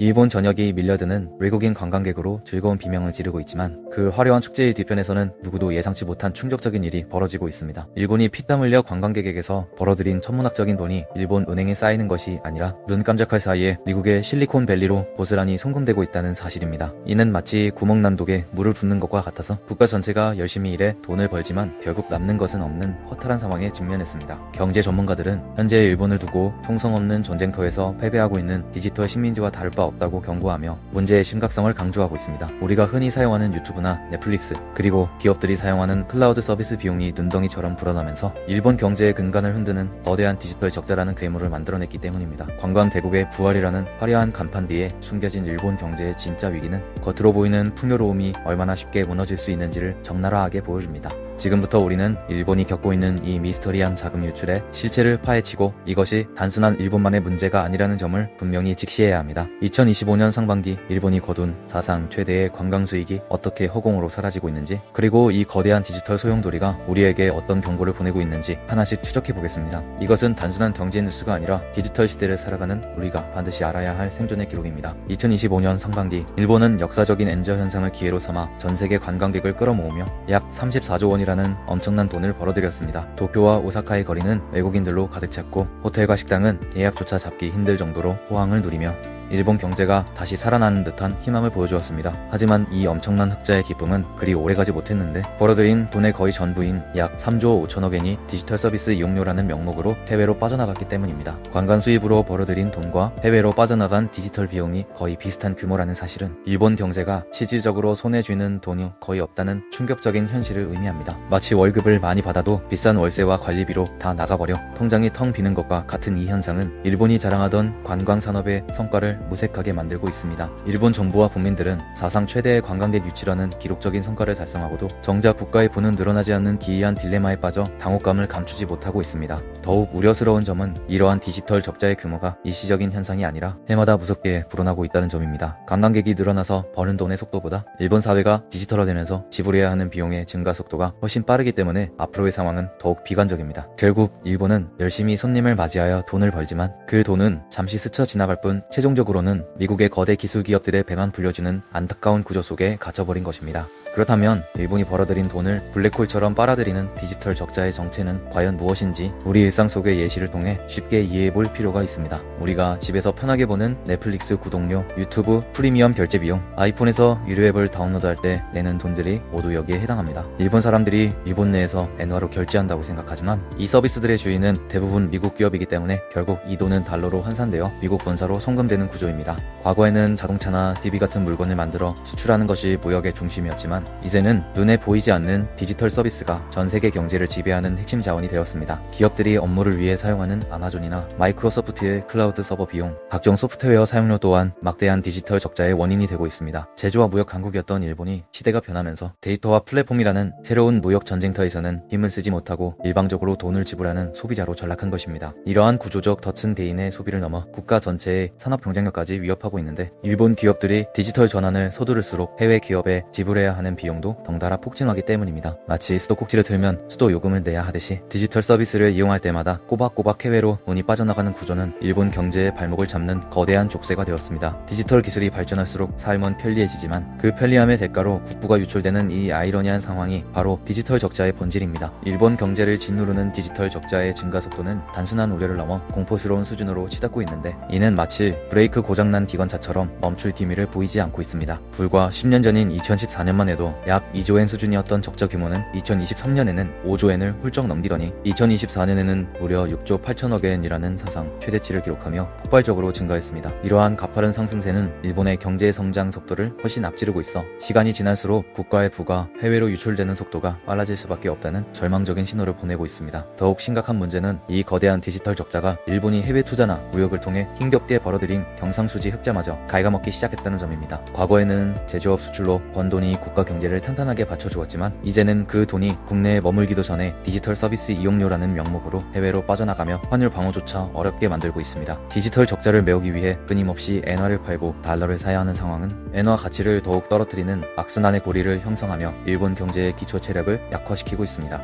일본 전역이 밀려드는 외국인 관광객으로 즐거운 비명을 지르고 있지만 그 화려한 축제의 뒤편에서는 누구도 예상치 못한 충격적인 일이 벌어지고 있습니다. 일본이 피땀 흘려 관광객에게서 벌어들인 천문학적인 돈이 일본 은행에 쌓이는 것이 아니라 눈 깜짝할 사이에 미국의 실리콘밸리로 고스란히 송금되고 있다는 사실입니다. 이는 마치 구멍난 독에 물을 붓는 것과 같아서 국가 전체가 열심히 일해 돈을 벌지만 결국 남는 것은 없는 허탈한 상황에 직면했습니다. 경제 전문가들은 현재 일본을 두고 총성 없는 전쟁터에서 패배하고 있는 디지털 식민지와 다를 바 없다고 경고하며 문제의 심각성을 강조하고 있습니다. 우리가 흔히 사용하는 유튜브나 넷플릭스, 그리고 기업들이 사용하는 클라우드 서비스 비용이 눈덩이처럼 불어나면서 일본 경제의 근간을 흔드는 거대한 디지털 적자라는 괴물을 만들어냈기 때문입니다. 관광 대국의 부활이라는 화려한 간판 뒤에 숨겨진 일본 경제의 진짜 위기는 겉으로 보이는 풍요로움이 얼마나 쉽게 무너질 수 있는지를 적나라하게 보여줍니다. 지금부터 우리는 일본이 겪고 있는 이 미스터리한 자금 유출의 실체를 파헤치고 이것이 단순한 일본만의 문제가 아니라는 점을 분명히 직시해야 합니다. 2025년 상반기 일본이 거둔 사상 최대의 관광 수익이 어떻게 허공으로 사라지고 있는지, 그리고 이 거대한 디지털 소용돌이가 우리에게 어떤 경고를 보내고 있는지 하나씩 추적해 보겠습니다. 이것은 단순한 경제 뉴스가 아니라 디지털 시대를 살아가는 우리가 반드시 알아야 할 생존의 기록입니다. 2025년 상반기 일본은 역사적인 엔저 현상을 기회로 삼아 전세계 관광객을 끌어모으며 약 34조 원이라는 엄청난 돈을 벌어들였습니다. 도쿄와 오사카의 거리는 외국인들로 가득 찼고 호텔과 식당은 예약조차 잡기 힘들 정도로 호황을 누리며 일본 경제가 다시 살아나는 듯한 희망을 보여주었습니다. 하지만 이 엄청난 흑자의 기쁨은 그리 오래가지 못했는데 벌어들인 돈의 거의 전부인 약 3조 5천억 엔이 디지털 서비스 이용료라는 명목으로 해외로 빠져나갔기 때문입니다. 관광 수입으로 벌어들인 돈과 해외로 빠져나간 디지털 비용이 거의 비슷한 규모라는 사실은 일본 경제가 실질적으로 손에 쥐는 돈이 거의 없다는 충격적인 현실을 의미합니다. 마치 월급을 많이 받아도 비싼 월세와 관리비로 다 나가버려 통장이 텅 비는 것과 같은 이 현상은 일본이 자랑하던 관광 산업의 성과를 무색하게 만들고 있습니다. 일본 정부와 국민들은 사상 최대의 관광객 유치라는 기록적인 성과를 달성하고도 정작 국가의 부는 늘어나지 않는 기이한 딜레마에 빠져 당혹감을 감추지 못하고 있습니다. 더욱 우려스러운 점은 이러한 디지털 적자의 규모가 일시적인 현상이 아니라 해마다 무섭게 불어나고 있다는 점입니다. 관광객이 늘어나서 버는 돈의 속도보다 일본 사회가 디지털화되면서 지불해야 하는 비용의 증가 속도가 훨씬 빠르기 때문에 앞으로의 상황은 더욱 비관적입니다. 결국 일본은 열심히 손님을 맞이하여 돈을 벌지만 그 돈은 잠시 스쳐 지나갈 뿐 최종적으로는 미국의 거대 기술 기업들의 배만 불려주는 안타까운 구조 속에 갇혀버린 것입니다. 그렇다면 일본이 벌어들인 돈을 블랙홀처럼 빨아들이는 디지털 적자의 정체는 과연 무엇인지 우리 일상 속의 예시를 통해 쉽게 이해해볼 필요가 있습니다. 우리가 집에서 편하게 보는 넷플릭스 구독료, 유튜브 프리미엄 결제 비용, 아이폰에서 유료 앱을 다운로드할 때 내는 돈들이 모두 여기에 해당합니다. 일본 사람들이 일본 내에서 엔화로 결제한다고 생각하지만 이 서비스들의 주인은 대부분 미국 기업이기 때문에 결국 이 돈은 달러로 환산되어 미국 본사로 송금되는 구조입니다. 과거에는 자동차나 TV 같은 물건을 만들어 수출하는 것이 무역의 중심이었지만 이제는 눈에 보이지 않는 디지털 서비스가 전 세계 경제를 지배하는 핵심 자원이 되었습니다. 기업들이 업무를 위해 사용하는 아마존이나 마이크로소프트의 클라우드 서버 비용, 각종 소프트웨어 사용료 또한 막대한 디지털 적자의 원인이 되고 있습니다. 제조와 무역 강국이었던 일본이 시대가 변하면서 데이터와 플랫폼이라는 새로운 무역 전쟁터에서는 힘을 쓰지 못하고 일방적으로 돈을 지불하는 소비자로 전락한 것입니다. 이러한 구조적 덫은 개인의 소비를 넘어 국가 전체의 산업 경쟁력까지 위협하고 있는데 일본 기업들이 디지털 전환을 서두를수록 해외 기업에 지불해야 하는 비용도 덩달아 폭증하기 때문입니다. 마치 수도꼭지를 틀면 수도 요금을 내야 하듯이 디지털 서비스를 이용할 때마다 꼬박꼬박 해외로 돈이 빠져나가는 구조는 일본 경제의 발목을 잡는 거대한 족쇄가 되었습니다. 디지털 기술이 발전할수록 삶은 편리해지지만 그 편리함의 대가로 국부가 유출되는 이 아이러니한 상황이 바로 디지털 적자의 본질입니다. 일본 경제를 짓누르는 디지털 적자의 증가 속도는 단순한 우려를 넘어 공포스러운 수준으로 치닫고 있는데 이는 마치 브레이크 고장난 기관차처럼 멈출 기미를 보이지 않고 있습니다. 불과 10년 전인 2014년만 해도 약 2조엔 수준이었던 적자 규모는 2023년에는 5조엔을 훌쩍 넘기더니 2024년에는 무려 6조 8천억 엔이라는 사상 최대치를 기록하며 폭발적으로 증가했습니다. 이러한 가파른 상승세는 일본의 경제 성장 속도를 훨씬 앞지르고 있어 시간이 지날수록 국가의 부가 해외로 유출되는 속도가 빨라질 수밖에 없다는 절망적인 신호를 보내고 있습니다. 더욱 심각한 문제는 이 거대한 디지털 적자가 일본이 해외 투자나 무역을 통해 힘겹게 벌어들인 경상수지 흑자마저 갉아먹기 시작했다는 점입니다. 과거에는 제조업 수출로 번 돈이 국가 경제를 탄탄하게 받쳐주었지만 이제는 그 돈이 국내에 머물기도 전에 디지털 서비스 이용료라는 명목으로 해외로 빠져나가며 환율 방어조차 어렵게 만들고 있습니다. 디지털 적자를 메우기 위해 끊임없이 엔화를 팔고 달러를 사야 하는 상황은 엔화 가치를 더욱 떨어뜨리는 악순환의 고리를 형성하며 일본 경제의 기초 체력을 약화시키고 있습니다.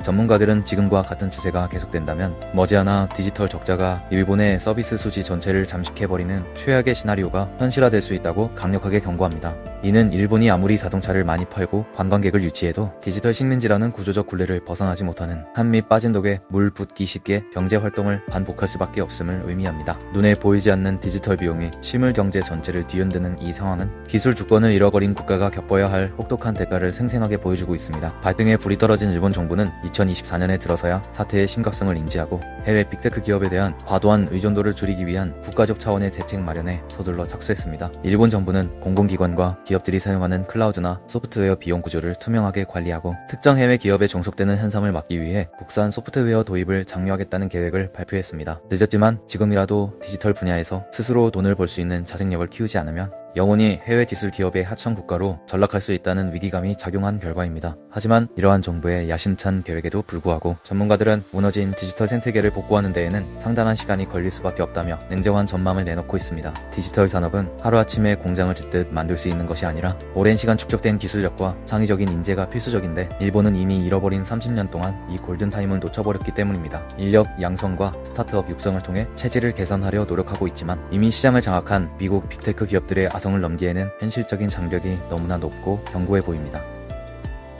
전문가들은 지금과 같은 추세가 계속된다면 머지않아 디지털 적자가 일본의 서비스 수지 전체를 잠식해버리는 최악의 시나리오가 현실화될 수 있다고 강력하게 경고합니다. 이는 일본이 아무리 자동차를 많이 팔고 관광객을 유치해도 디지털 식민지라는 구조적 굴레를 벗어나지 못하는 한미 빠진 독에 물 붓기 쉽게 경제활동을 반복할 수밖에 없음을 의미합니다. 눈에 보이지 않는 디지털 비용이 실물 경제 전체를 뒤흔드는 이 상황은 기술 주권을 잃어버린 국가가 겪어야 할 혹독한 대가를 생생하게 보여주고 있습니다. 발등에 불이 떨어진 일본 정부는 2024년에 들어서야 사태의 심각성을 인지하고 해외 빅테크 기업에 대한 과도한 의존도를 줄이기 위한 국가적 차원의 대책 마련에 서둘러 착수했습니다. 일본 정부는 공공기관과 기업들이 사용하는 클라우드나 소프트웨어 비용 구조를 투명하게 관리하고 특정 해외 기업에 종속되는 현상을 막기 위해 국산 소프트웨어 도입을 장려하겠다는 계획을 발표했습니다. 늦었지만 지금이라도 디지털 분야에서 스스로 돈을 벌 수 있는 자생력을 키우지 않으면 영원히 해외 기술 기업의 하청 국가로 전락할 수 있다는 위기감이 작용한 결과입니다. 하지만 이러한 정부의 야심찬 계획에도 불구하고 전문가들은 무너진 디지털 생태계를 복구하는 데에는 상당한 시간이 걸릴 수밖에 없다며 냉정한 전망을 내놓고 있습니다. 디지털 산업은 하루아침에 공장을 짓듯 만들 수 있는 것이 아니라 오랜 시간 축적된 기술력과 창의적인 인재가 필수적인데 일본은 이미 잃어버린 30년 동안 이 골든타임을 놓쳐버렸기 때문입니다. 인력 양성과 스타트업 육성을 통해 체질을 개선하려 노력하고 있지만 이미 시장을 장악한 미국 빅테크 기업들의 아성을 넘기에는 현실적인 장벽이 너무나 높고 견고해 보입니다.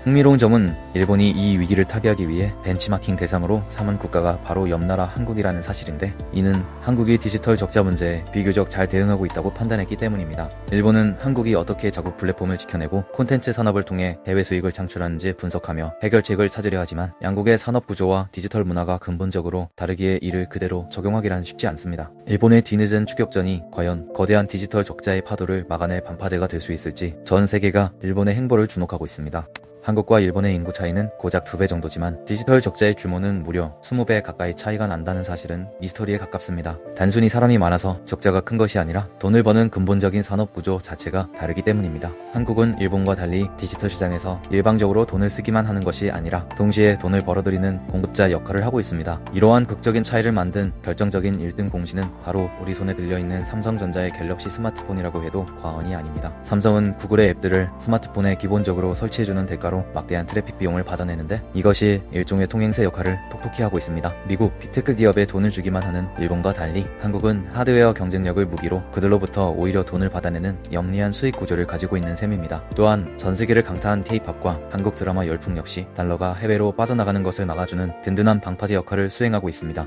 흥미로운 점은 일본이 이 위기를 타개하기 위해 벤치마킹 대상으로 삼은 국가가 바로 옆나라 한국이라는 사실인데 이는 한국이 디지털 적자 문제에 비교적 잘 대응하고 있다고 판단했기 때문입니다. 일본은 한국이 어떻게 자국 플랫폼을 지켜내고 콘텐츠 산업을 통해 해외 수익을 창출하는지 분석하며 해결책을 찾으려 하지만 양국의 산업 구조와 디지털 문화가 근본적으로 다르기에 이를 그대로 적용하기란 쉽지 않습니다. 일본의 뒤늦은 추격전이 과연 거대한 디지털 적자의 파도를 막아낼 반파제가 될 수 있을지 전 세계가 일본의 행보를 주목하고 있습니다. 한국과 일본의 인구 차이는 고작 2배 정도지만 디지털 적자의 규모는 무려 20배 가까이 차이가 난다는 사실은 미스터리에 가깝습니다. 단순히 사람이 많아서 적자가 큰 것이 아니라 돈을 버는 근본적인 산업 구조 자체가 다르기 때문입니다. 한국은 일본과 달리 디지털 시장에서 일방적으로 돈을 쓰기만 하는 것이 아니라 동시에 돈을 벌어들이는 공급자 역할을 하고 있습니다. 이러한 극적인 차이를 만든 결정적인 1등 공신은 바로 우리 손에 들려있는 삼성전자의 갤럭시 스마트폰이라고 해도 과언이 아닙니다. 삼성은 구글의 앱들을 스마트폰에 기본적으로 설치해주는 대가로 막대한 트래픽 비용을 받아내는데 이것이 일종의 통행세 역할을 톡톡히 하고 있습니다. 미국 빅테크 기업에 돈을 주기만 하는 일본과 달리 한국은 하드웨어 경쟁력을 무기로 그들로부터 오히려 돈을 받아내는 영리한 수익 구조를 가지고 있는 셈입니다. 또한 전세계를 강타한 K-팝과 한국 드라마 열풍 역시 달러가 해외로 빠져나가는 것을 막아주는 든든한 방파제 역할을 수행하고 있습니다.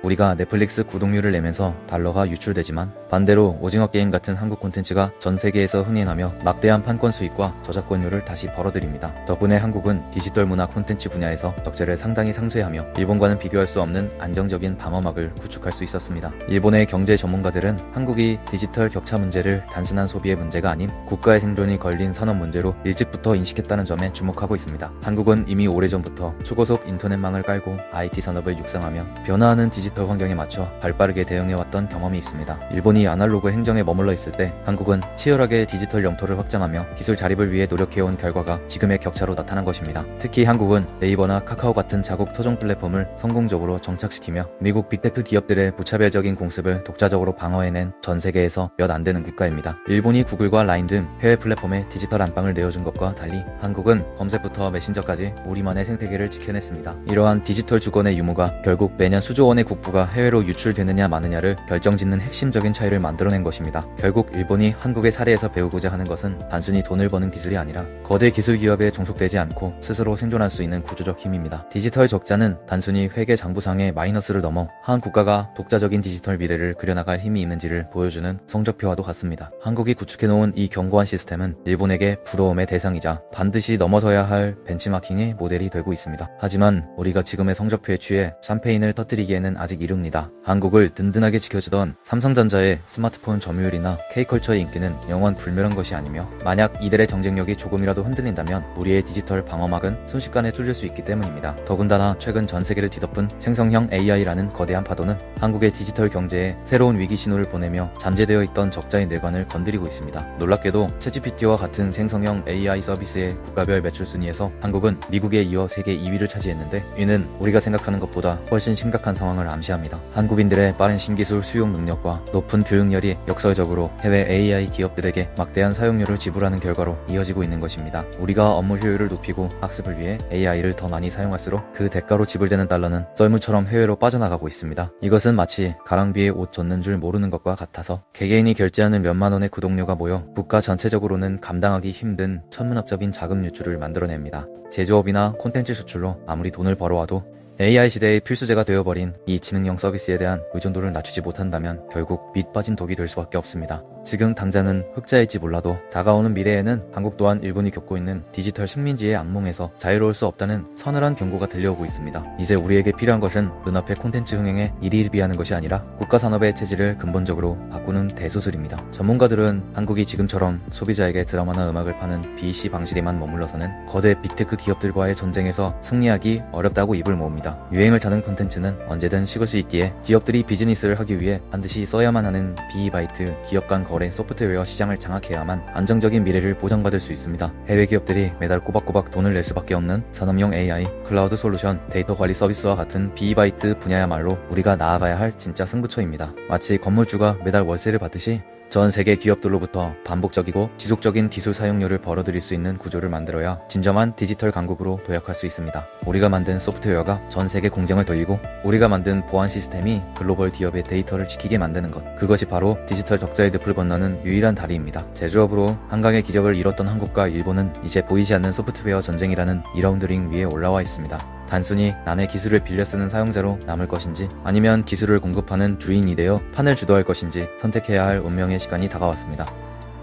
우리가 넷플릭스 구독료를 내면서 달러가 유출되지만 반대로 오징어 게임 같은 한국 콘텐츠가 전 세계에서 흥행하며 막대한 판권 수익과 저작권료를 다시 벌어들입니다. 덕분에 한국은 디지털 문화 콘텐츠 분야에서 적재를 상당히 상쇄하며 일본과는 비교할 수 없는 안정적인 방어막을 구축할 수 있었습니다. 일본의 경제 전문가들은 한국이 디지털 격차 문제를 단순한 소비의 문제가 아닌 국가의 생존이 걸린 산업 문제로 일찍부터 인식했다는 점에 주목하고 있습니다. 한국은 이미 오래전부터 초고속 인터넷망을 깔고 IT 산업을 육성하며 변화하는 디지털 환경에 맞춰 발빠르게 대응해왔던 경험이 있습니다. 일본이 아날로그 행정에 머물러 있을 때 한국은 치열하게 디지털 영토를 확장하며 기술 자립을 위해 노력해온 결과가 지금의 격차로 나타난 것입니다. 특히 한국은 네이버나 카카오 같은 자국 토종 플랫폼을 성공적으로 정착시키며 미국 빅테크 기업들의 무차별적인 공습을 독자적으로 방어해낸 전 세계에서 몇 안 되는 국가입니다. 일본이 구글과 라인 등 해외 플랫폼에 디지털 안방을 내어준 것과 달리 한국은 검색부터 메신저까지 우리만의 생태계를 지켜냈습니다. 이러한 디지털 주권의 유무가 결국 매년 수조 원의 국부가 해외로 유출되느냐 마느냐를 결정짓는 핵심적인 차이를 만들어낸 것입니다. 결국 일본이 한국의 사례에서 배우고자 하는 것은 단순히 돈을 버는 기술이 아니라 거대 기술 기업에 종속되지 않고 스스로 생존할 수 있는 구조적 힘입니다. 디지털 적자는 단순히 회계 장부상의 마이너스를 넘어 한 국가가 독자적인 디지털 미래를 그려나갈 힘이 있는지를 보여주는 성적표와도 같습니다. 한국이 구축해놓은 이 견고한 시스템은 일본에게 부러움의 대상이자 반드시 넘어서야 할 벤치마킹의 모델이 되고 있습니다. 하지만 우리가 지금의 성적표에 취해 샴페인을 터뜨리기에는 아직 이릅니다. 한국을 든든하게 지켜주던 삼성전자의 스마트폰 점유율이나 K컬처의 인기는 영원 불멸한 것이 아니며 만약 이들의 경쟁력이 조금이라도 흔들린다면 우리의 디지털 방어막은 순식간에 뚫릴 수 있기 때문입니다. 더군다나 최근 전 세계를 뒤덮은 생성형 AI라는 거대한 파도는 한국의 디지털 경제에 새로운 위기 신호를 보내며 잠재되어 있던 적자의 뇌관을 건드리고 있습니다. 놀랍게도 챗GPT와 같은 생성형 AI 서비스의 국가별 매출 순위에서 한국은 미국에 이어 세계 2위를 차지했는데 이는 우리가 생각하는 것보다 훨씬 심각한 상황을 암시합니다. 한국인들의 빠른 신기술 수용 능력과 높은 교육열이 역설적으로 해외 AI 기업들에게 막대한 사용료를 지불하는 결과로 이어지고 있는 것입니다. 우리가 업무 효율을 높이고 학습을 위해 AI를 더 많이 사용할수록 그 대가로 지불되는 달러는 썰물처럼 해외로 빠져나가고 있습니다. 이것은 마치 가랑비에 옷 젖는 줄 모르는 것과 같아서 개개인이 결제하는 몇만 원의 구독료가 모여 국가 전체적으로는 감당하기 힘든 천문학적인 자금 유출을 만들어냅니다. 제조업이나 콘텐츠 수출로 아무리 돈을 벌어와도 AI 시대의 필수제가 되어버린 이 지능형 서비스에 대한 의존도를 낮추지 못한다면 결국 밑 빠진 독이 될 수밖에 없습니다. 지금 당장은 흑자일지 몰라도 다가오는 미래에는 한국 또한 일본이 겪고 있는 디지털 식민지의 악몽에서 자유로울 수 없다는 서늘한 경고가 들려오고 있습니다. 이제 우리에게 필요한 것은 눈앞의 콘텐츠 흥행에 일희일비하는 것이 아니라 국가 산업의 체질을 근본적으로 바꾸는 대수술입니다. 전문가들은 한국이 지금처럼 소비자에게 드라마나 음악을 파는 BC 방식에만 머물러서는 거대 빅테크 기업들과의 전쟁에서 승리하기 어렵다고 입을 모읍니다. 유행을 타는 콘텐츠는 언제든 식을 수 있기에 기업들이 비즈니스를 하기 위해 반드시 써야만 하는 비바이트 기업 간 거래 소프트웨어 시장을 장악해야만 안정적인 미래를 보장받을 수 있습니다. 해외 기업들이 매달 꼬박꼬박 돈을 낼 수밖에 없는 산업용 AI, 클라우드 솔루션, 데이터 관리 서비스와 같은 비바이트 분야야말로 우리가 나아가야 할 진짜 승부처입니다. 마치 건물주가 매달 월세를 받듯이 전 세계 기업들로부터 반복적이고 지속적인 기술 사용료를 벌어들일 수 있는 구조를 만들어야 진정한 디지털 강국으로 도약할 수 있습니다. 우리가 만든 소프트웨어가 전 세계 공정을 돌리고 우리가 만든 보안 시스템이 글로벌 기업의 데이터를 지키게 만드는 것, 그것이 바로 디지털 적자의 늪을 건너는 유일한 다리입니다. 제조업으로 한강의 기적을 이뤘던 한국과 일본은 이제 보이지 않는 소프트웨어 전쟁이라는 2라운드 링 위에 올라와 있습니다. 단순히 남의 기술을 빌려 쓰는 사용자로 남을 것인지 아니면 기술을 공급하는 주인이 되어 판을 주도할 것인지 선택해야 할 운명의 시간이 다가왔습니다.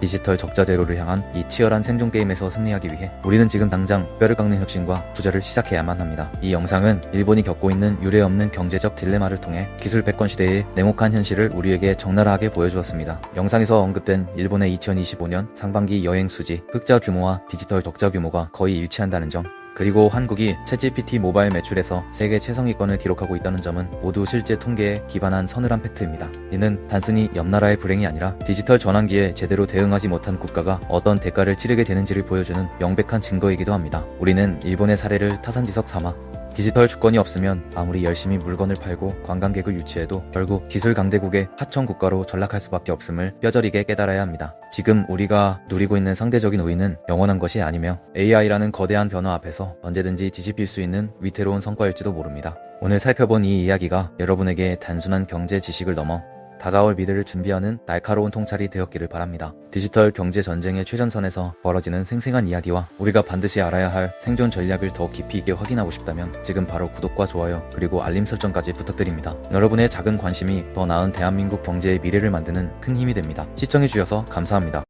디지털 적자 제로를 향한 이 치열한 생존 게임에서 승리하기 위해 우리는 지금 당장 뼈를 깎는 혁신과 투자를 시작해야만 합니다. 이 영상은 일본이 겪고 있는 유례없는 경제적 딜레마를 통해 기술 패권 시대의 냉혹한 현실을 우리에게 적나라하게 보여주었습니다. 영상에서 언급된 일본의 2025년 상반기 여행 수지, 흑자 규모와 디지털 적자 규모가 거의 일치한다는 점, 그리고 한국이 챗GPT 모바일 매출에서 세계 최상위권을 기록하고 있다는 점은 모두 실제 통계에 기반한 서늘한 팩트입니다. 이는 단순히 옆나라의 불행이 아니라 디지털 전환기에 제대로 대응하지 못한 국가가 어떤 대가를 치르게 되는지를 보여주는 명백한 증거이기도 합니다. 우리는 일본의 사례를 타산지석 삼아 디지털 주권이 없으면 아무리 열심히 물건을 팔고 관광객을 유치해도 결국 기술 강대국의 하청 국가로 전락할 수밖에 없음을 뼈저리게 깨달아야 합니다. 지금 우리가 누리고 있는 상대적인 우위는 영원한 것이 아니며 AI라는 거대한 변화 앞에서 언제든지 뒤집힐 수 있는 위태로운 성과일지도 모릅니다. 오늘 살펴본 이 이야기가 여러분에게 단순한 경제 지식을 넘어 다가올 미래를 준비하는 날카로운 통찰이 되었기를 바랍니다. 디지털 경제 전쟁의 최전선에서 벌어지는 생생한 이야기와 우리가 반드시 알아야 할 생존 전략을 더 깊이 있게 확인하고 싶다면 지금 바로 구독과 좋아요 그리고 알림 설정까지 부탁드립니다. 여러분의 작은 관심이 더 나은 대한민국 경제의 미래를 만드는 큰 힘이 됩니다. 시청해주셔서 감사합니다.